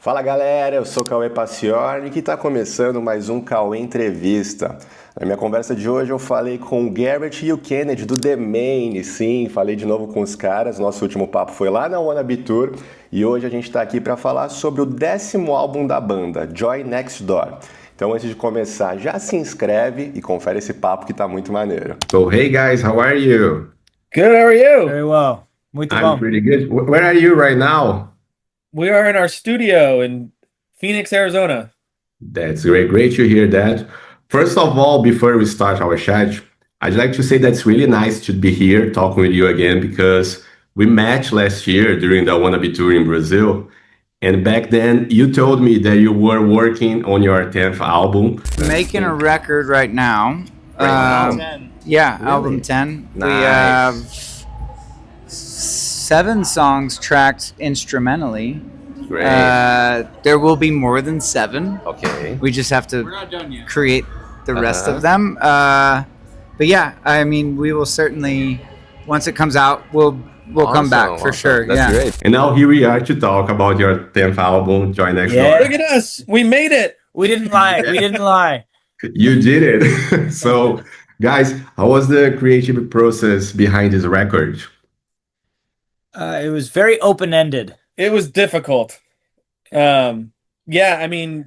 Fala galera, eu sou Cauê Paciornik e está começando mais um Cauê Entrevista. Na minha conversa de hoje eu falei com o Garrett e o Kennedy do The Maine, sim, falei de novo com os caras, nosso último papo foi lá na Wannabe Tour e hoje a gente está aqui para falar sobre o 10º álbum da banda, Joy Next Door. Então antes de começar, já se inscreve e confere esse papo que tá muito maneiro. So, hey guys, how are you? Good, how are you? Very well. Muito I'm bom. pretty good. Where are you right now? We are in our studio in Phoenix, Arizona. That's great. Great to hear that. First of all, before we start our chat, I'd like to say that it's really nice to be here talking with you again because we met last year during the Wannabe tour in Brazil. And back then, you told me that you were working on your 10th album. Making a record right now. Right now? 10. Yeah, Really? album 10. We Nice. have 7 songs tracked instrumentally. Great. There will be more than 7. Ok. We just have to create the rest Uh-huh. of them. But yeah, I mean, we will certainly, once it comes out, we'll come back for sure. That's yeah. great. And now here we are to talk about your 10th album, Joy Next Yeah. Door. Look at us. We made it. We didn't lie. We didn't lie. You did it. So, guys, how was the creative process behind this record? It was very open-ended. It was difficult. Yeah, I mean,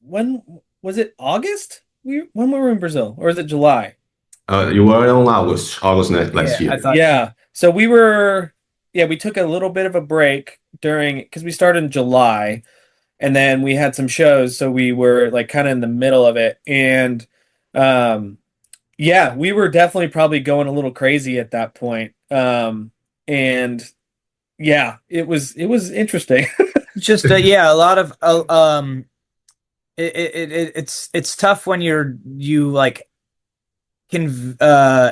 when was it August? When we were in Brazil, or is it July? You were on August last year. I thought. Yeah. So we took a little bit of a break because we started in July and then we had some shows. So we were like kind of in the middle of it. And yeah, we were definitely probably going a little crazy at that point. And yeah, it was interesting. Just yeah, a lot of it's tough when you like can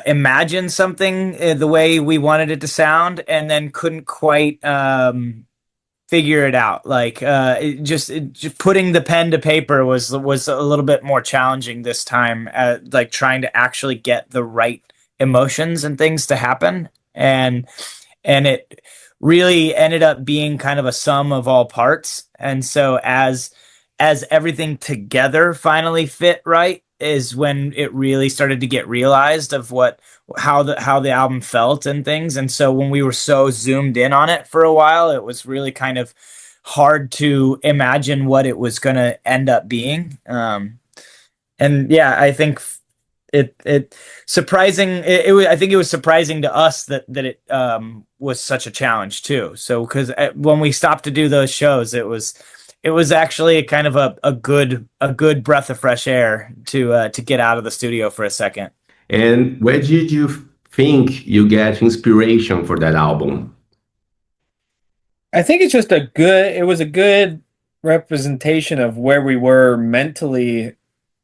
imagine something the way we wanted it to sound and then couldn't quite figure it out. Like just putting the pen to paper was a little bit more challenging this time, like trying to actually get the right emotions and things to happen, and it really ended up being kind of a sum of all parts. And so as everything together finally fit right is when it really started to get realized of how the album felt and things. And so when we were so zoomed in on it for a while, it was really kind of hard to imagine what it was going to end up being. And yeah, I think it surprising. I think it was surprising to us that it was such a challenge too. So because when we stopped to do those shows, it was actually kind of a good breath of fresh air to get out of the studio for a second. And where did you think you get inspiration for that album? I think it's just it was a good representation of where we were mentally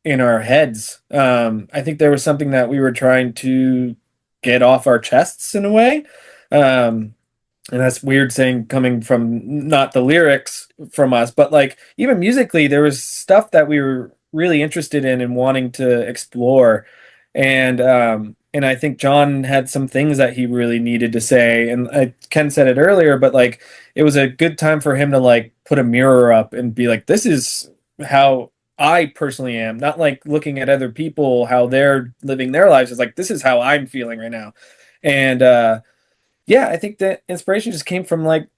in our heads. I think there was something that we were trying to get off our chests in a way. And that's weird saying coming from not the lyrics from us, but like even musically, there was stuff that we were really interested in and wanting to explore. And I think John had some things that he really needed to say. And Ken said it earlier, but like it was a good time for him to like put a mirror up and be like, this is how I personally am, not like looking at other people, how they're living their lives. It's like, this is how I'm feeling right now. And yeah, I think that inspiration just came from like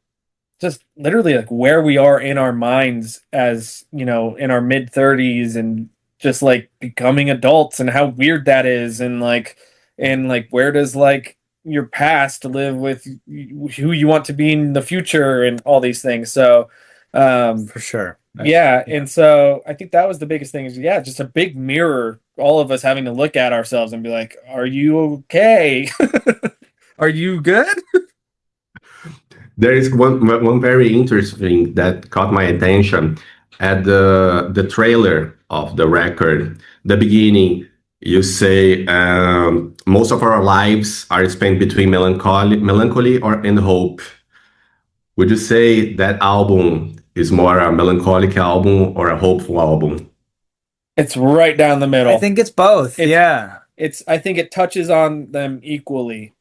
just literally like where we are in our minds as, you know, in our mid 30s and just like becoming adults and how weird that is. And like where does like your past live with who you want to be in the future and all these things. So, For sure. yeah. And so I think that was the biggest thing is, yeah, just a big mirror, all of us having to look at ourselves and be like, are you okay? Are you good? There is one very interesting that caught my attention at the trailer of the record. The beginning, you say most of our lives are spent between melancholy and hope. Would you say that album is more a melancholic album or a hopeful album? It's right down the middle. I think it's both. It's- yeah. I think it touches on them equally.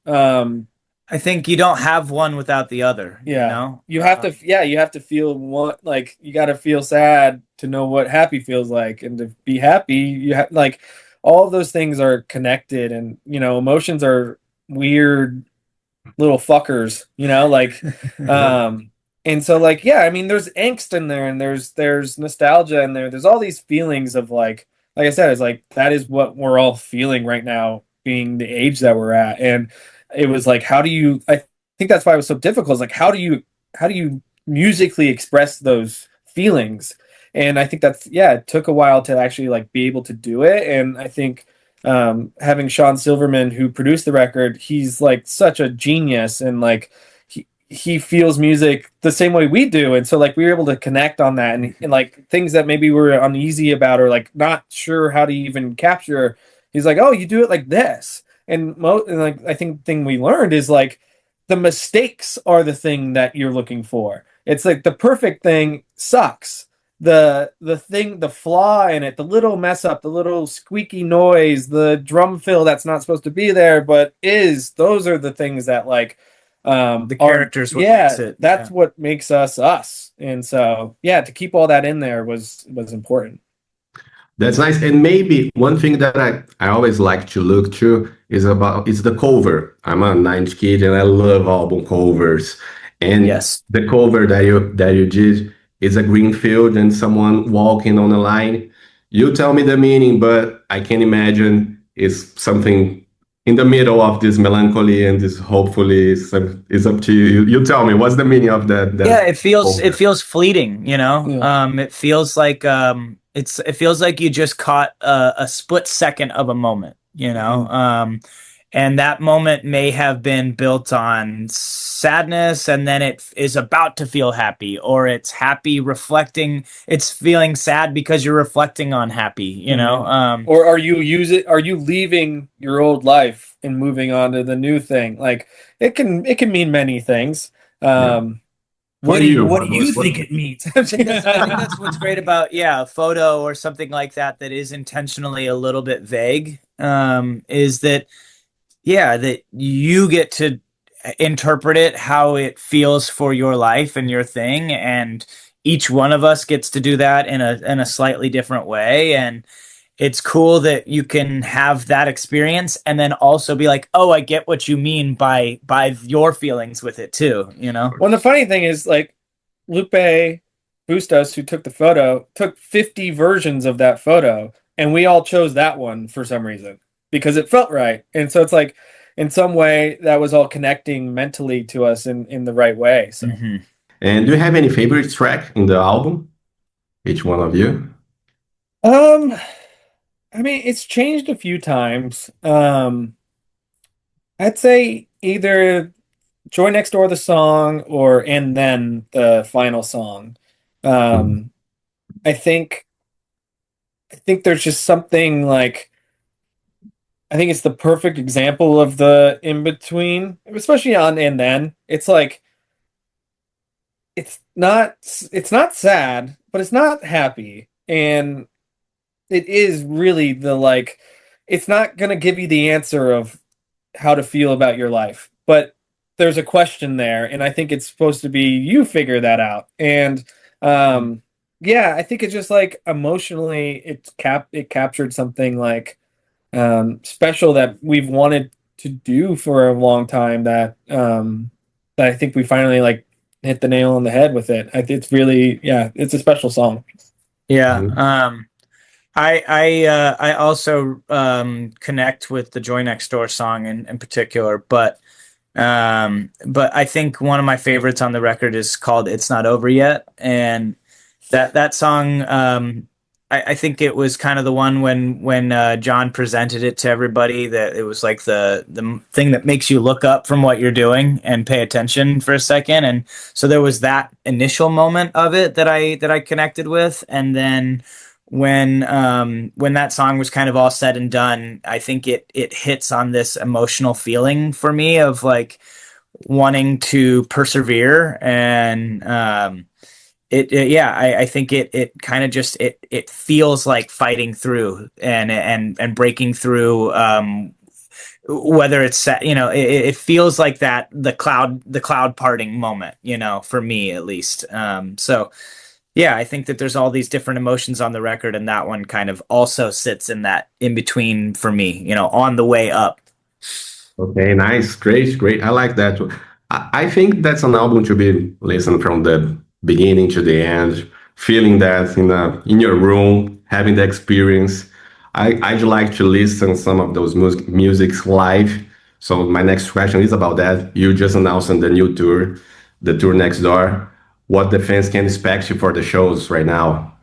I think you don't have one without the other, you Yeah. know? You have to, yeah, you have to feel what, like, you got to feel sad to know what happy feels like. And to be happy, you have, like, all of those things are connected. And, you know, emotions are weird little fuckers, you know, like, and so, like, yeah, I mean, there's angst in there, and there's nostalgia in there. There's all these feelings of, like I said, it's like, that is what we're all feeling right now, being the age that we're at. And it was like, how do you, I think that's why it was so difficult. Is like, how do you musically express those feelings? And I think that's, yeah, it took a while to actually like be able to do it. And I think having Sean Silverman, who produced the record, he's like such a genius, and like he feels music the same way we do. And so like we were able to connect on that, and like things that maybe we were uneasy about or like not sure how to even capture, he's like, oh, you do it like this. And like I think the thing we learned is like the mistakes are the thing that you're looking for. It's like the perfect thing sucks. The thing, the flaw in it, the little mess up, the little squeaky noise, the drum fill that's not supposed to be there but is, those are the things that like The characters, what yeah, makes it. that's what makes us us. And so yeah, to keep all that in there was important. That's nice. And maybe one thing that I always like to look to is the cover. I'm a 90s kid and I love album covers. And Yes. the cover that you did is a green field and someone walking on a line. You tell me the meaning, but I can imagine it's something in the middle of this melancholy and this hopefully is up to you. You tell me what's the meaning of that Yeah, it cover? feels fleeting, you know. Yeah. It feels like it feels like you just caught a split second of a moment, you know. And that moment may have been built on sadness, and then it is about to feel happy, or it's happy reflecting, it's feeling sad because you're reflecting on happy, you know. Or are you leaving your old life and moving on to the new thing? Like it can mean many things. What do you What- think it means? I think that's what's great about, yeah, a photo or something like that that is intentionally a little bit vague. Is that, yeah, that you get to interpret it how it feels for your life and your thing, and each one of us gets to do that in a slightly different way. And it's cool that you can have that experience and then also be like, oh, I get what you mean by your feelings with it too, you know. Well, the funny thing is, like, Lupe Bustos, who took the photo, took 50 versions of that photo, and we all chose that one for some reason because it felt right. And so it's like, in some way, that was all connecting mentally to us in the right way. So, And do you have any favorite track in the album? Each one of you? I mean, it's changed a few times. I'd say either Joy Next Door the song or and then the final song. Um, I think there's just something like, I think it's the perfect example of the in between, especially on and then. It's like it's not sad, but it's not happy. And it is really the like, it's not gonna give you the answer of how to feel about your life, but there's a question there, and I think it's supposed to be you figure that out. And yeah, I think it's just like emotionally it captured something like special that we've wanted to do for a long time, that that I think we finally like hit the nail on the head with it. It's really, yeah, it's a special song. Yeah. Mhm. I also connect with the Joy Next Door song in particular, but I think one of my favorites on the record is called "It's Not Over Yet," and that song, I think it was kind of the one when John presented it to everybody, that it was like the thing that makes you look up from what you're doing and pay attention for a second. And so there was that initial moment of it that I connected with, and then when that song was kind of all said and done, I think it hits on this emotional feeling for me of like wanting to persevere. And yeah, I think it kind of just it feels like fighting through and breaking through whether it's it feels like that the cloud parting moment, for me at least. So yeah, I think that there's all these different emotions on the record, and that one kind of also sits in that in between for me, on the way up. Okay, nice, great, great. I like that. I think that's an album to be listened from the beginning to the end, feeling that in your room, having the experience. I'd like to listen some of those musics live. So my next question is about that. You just announced the new tour, the tour next door. What the fans can expect for the shows right now?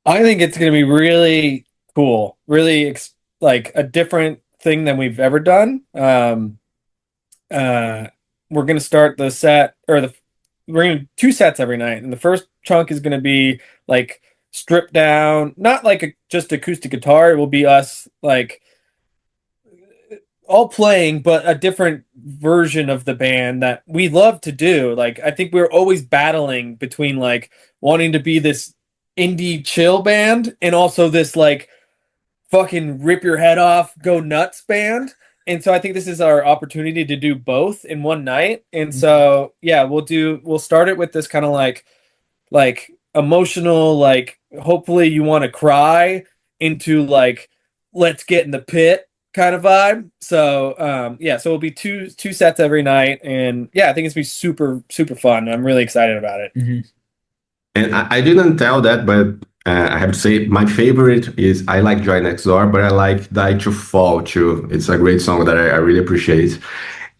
I think it's going to be really cool, really like a different thing than we've ever done. We're going to start the set, we're going to 2 sets every night, and the first chunk is going to be like stripped down, not like just acoustic guitar. It will be us like all playing, but a different version of the band that we love to do. Like, I think we're always battling between like wanting to be this indie chill band and also this like fucking rip your head off, go nuts band. And so I think this is our opportunity to do both in one night. And so yeah, we'll start it with this kind of like emotional, like hopefully you want to cry, into like let's get in the pit kind of vibe. So yeah, so it'll be two sets every night, and yeah, I think it's gonna be super super fun. I'm really excited about it. Mm-hmm. And I didn't tell that, but I have to say my favorite is I like Joy Next Door, but I like Die to Fall too. It's a great song that I really appreciate.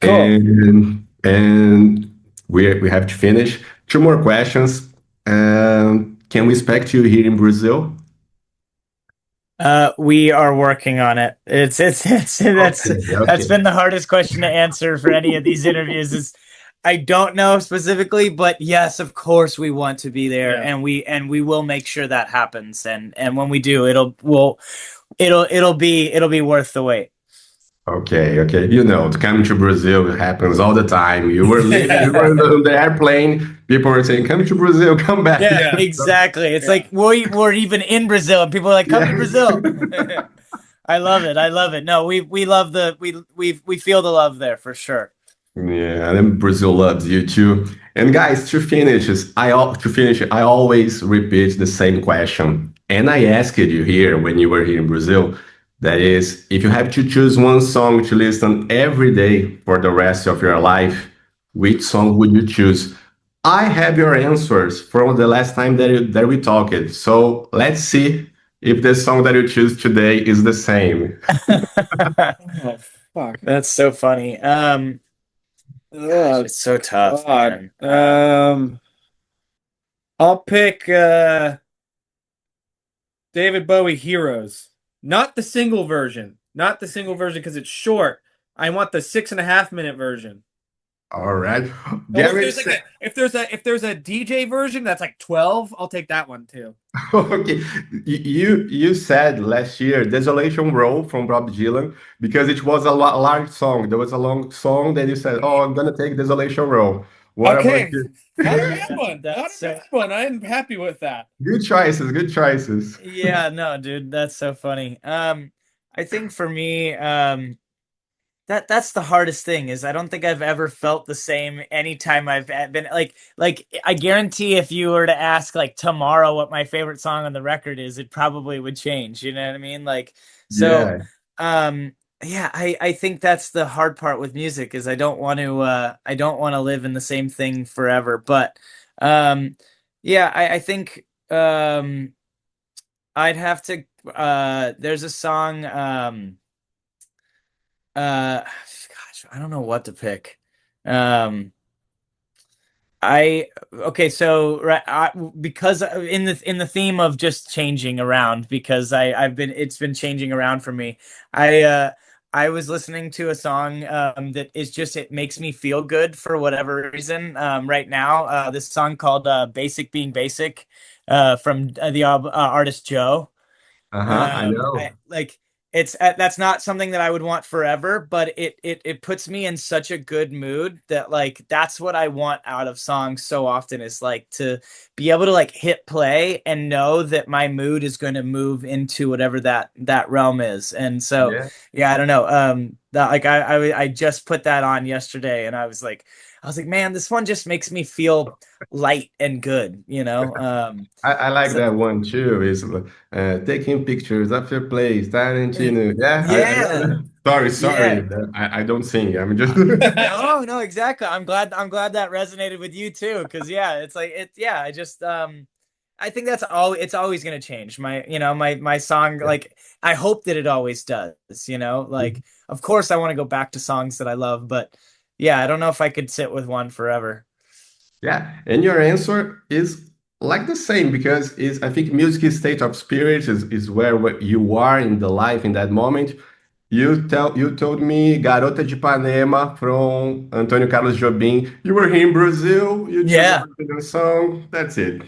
Cool. And we have to finish. 2 more questions. Can we expect you here in Brazil? We are working on it. That's been the hardest question to answer for any of these interviews. Is I don't know specifically, but yes, of course we want to be there, Yeah. and we will make sure that happens. And when we do, it'll be worth the wait. Okay. Coming to Brazil happens all the time. You were on the airplane. People were saying, "Come to Brazil, come back." Yeah, exactly. It's like we're even in Brazil, and people are like, "Come to Brazil." I love it. No, we love we feel the love there for sure. Yeah, and Brazil loves you too. And guys, I always repeat the same question. And I asked you here when you were here in Brazil. That is, if you have to choose one song to listen every day for the rest of your life, which song would you choose? I have your answers from the last time that we talked. So let's see if the song that you choose today is the same. Oh fuck, That's so funny. Gosh, it's so tough. God. Man. I'll pick David Bowie Heroes. Not the single version. Not the single version because it's short. I want the 6.5 minute version. All right. If there's a DJ version that's like 12, I'll take that one too. Okay, you said last year Desolation Row from Bob Dylan because it was a large song. There was a long song that you said, "Oh, I'm gonna take Desolation Row." What Okay. about you? Not a bad one. That's Not a so- bad one. I'm happy with that. Good choices. Good choices. Yeah, no, dude, that's so funny. I think for me, that's the hardest thing is I don't think I've ever felt the same anytime I've been like I guarantee if you were to ask like tomorrow what my favorite song on the record is, it probably would change. You know what I mean? Like, so, yeah, I think that's the hard part with music is I don't want to live in the same thing forever. But, yeah, I think, I'd have to, there's a song, gosh, I don't know what to pick. Because in the theme of just changing around, because it's been changing around for me. I was listening to a song that is just it makes me feel good for whatever reason right now. This song called "Basic Being Basic" from the artist Joe. I know. it's that's not something that I would want forever, but it puts me in such a good mood that like that's what I want out of songs so often, is like to be able to like hit play and know that my mood is going to move into whatever that realm is. And so Yeah. yeah, I don't know. That like I just put that on yesterday, and I was like, man, this one just makes me feel light and good, you know? I like So that one too. Is taking pictures of your place, Tarantino. Yeah, I love yeah, that. Sorry, yeah. sorry. I don't sing. I'm just. No, no, exactly. I'm glad that resonated with you too, because yeah, it's like it. Yeah, I just I think that's all. It's always gonna change. My song. Like I hope that it always does. You know, like of course I want to go back to songs that I love, but yeah, I don't know if I could sit with one forever. Yeah, and your answer is like the same because is I think music is state of spirit is where you are in the life in that moment. You told me Garota de Ipanema from Antônio Carlos Jobim. You were here in Brazil. You chose a Yeah. Brazilian song. That's it.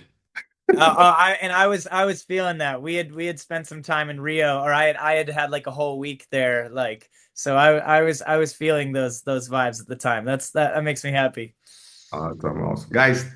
I was feeling that we had spent some time in Rio, or I had had like a whole week there, like so I was feeling those vibes at the time. That makes me happy. Awesome, awesome. Guys,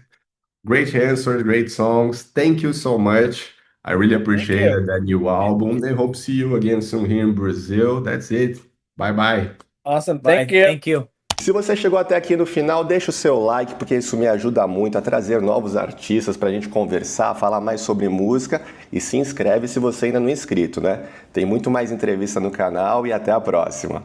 great answers, great songs. Thank you so much. I really Thank appreciated you. that new album. I hope to see you again soon here in Brazil. That's it. Bye bye. Awesome. Thank Bye. you. Thank you. Se você chegou até aqui no final, deixa o seu like, porque isso me ajuda muito a trazer novos artistas para a gente conversar, falar mais sobre música, e se inscreve se você ainda não é inscrito, né? Tem muito mais entrevista no canal e até a próxima.